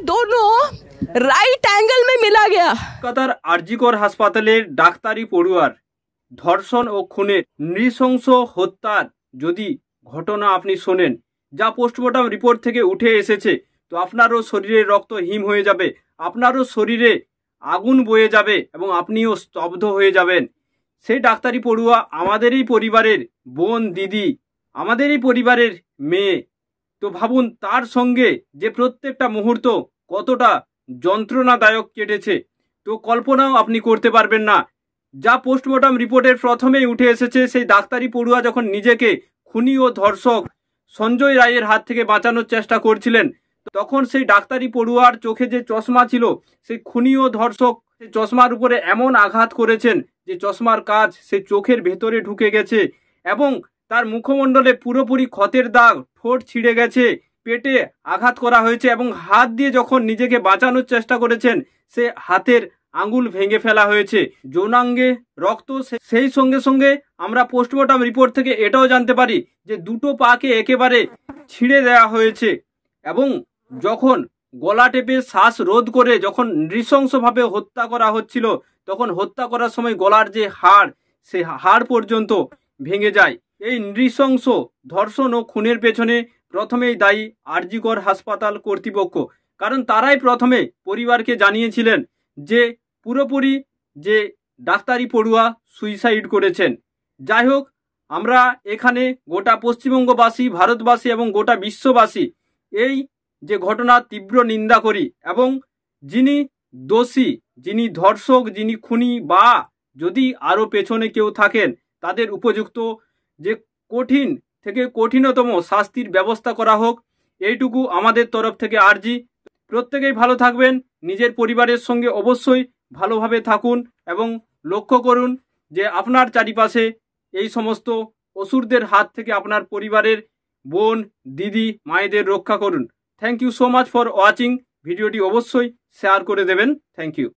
दोनों right angle में मिला गया। কলকাতার আরজিকর হাসপাতালের ডাক্তারি পড়ুয়ার ধর্ষণ ও খুনের নৃশংস হত্যার যদি ঘটনা আপনি শোনেন, যা পোস্টমর্টম রিপোর্ট থেকে উঠে এসেছে, তো আপনারও শরীরে রক্ত হিম হয়ে যাবে, আপনারও শরীরে আগুন বয়ে যাবে এবং আপনিও স্তব্ধ হয়ে যাবেন। সেই ডাক্তারি পড়ুয়া আমাদেরই পরিবারের বোন, দিদি, আমাদেরই পরিবারের মেয়ে। তো ভাবুন তার সঙ্গে যে প্রত্যেকটা মুহূর্ত কতটা যন্ত্রণাদায়ক কেটেছে, তো কল্পনাও আপনি করতে পারবেন না। যা পোস্টমর্টম রিপোর্টের প্রথমেই উঠে এসেছে, সেই ডাক্তারি পড়ুয়া যখন নিজেকে খুনি ও ধর্ষক সঞ্জয় রায়ের হাত থেকে বাঁচানোর চেষ্টা করছিলেন, তখন সেই ডাক্তারি পড়ুয়ার চোখে যে চশমা ছিল, সেই খুনি ও ধর্ষক সেই চশমার উপরে এমন আঘাত করেছেন যে চশমার কাঁচ সেই চোখের ভেতরে ঢুকে গেছে এবং তার মুখমণ্ডলে পুরোপুরি ক্ষতের দাগ, ঠোঁট ছিঁড়ে গেছে, পেটে আঘাত করা হয়েছে এবং হাত দিয়ে যখন নিজেকে বাঁচানোর চেষ্টা করেছেন, সে হাতের আঙ্গুল ভেঙে ফেলা হয়েছে, যৌনাঙ্গে রক্ত। সেই সঙ্গে সঙ্গে আমরা পোস্টমর্টম রিপোর্ট থেকে এটাও জানতে পারি যে দুটো পাকে একেবারে ছিঁড়ে দেওয়া হয়েছে এবং যখন গলা টেপে শ্বাস রোধ করে যখন নৃশংসভাবে হত্যা করা হচ্ছিল, তখন হত্যা করার সময় গলার যে হাড়, সেই হাড় পর্যন্ত ভেঙে যায়। এই নৃশংস ধর্ষণ ও খুনের পেছনে প্রথমেই দায়ী আরজিকর হাসপাতাল কর্তৃপক্ষ, কারণ তারাই প্রথমে পরিবারকে জানিয়েছিলেন যে পুরোপুরি যে ডাক্তারি পড়ুয়া সুইসাইড করেছেন। যাই হোক, আমরা এখানে গোটা পশ্চিমবঙ্গবাসী, ভারতবাসী এবং গোটা বিশ্ববাসী এই যে ঘটনা তীব্র নিন্দা করি এবং যিনি দোষী, যিনি ধর্ষক, যিনি খুনি বা যদি আরও পেছনে কেউ থাকেন, তাদের উপযুক্ত যে কঠিন থেকে কঠিনতম শাস্তির ব্যবস্থা করা হোক, এইটুকু আমাদের তরফ থেকে আর্জি। প্রত্যেকেই ভালো থাকবেন, নিজের পরিবারের সঙ্গে অবশ্যই ভালোভাবে থাকুন এবং লক্ষ্য করুন যে আপনার চারিপাশে এই সমস্ত অসুরদের হাত থেকে আপনার পরিবারের বোন, দিদি, মায়েদের রক্ষা করুন। Thank you so much for watching. ভিডিওটি অবশ্যই শেয়ার করে দেবেন। Thank you.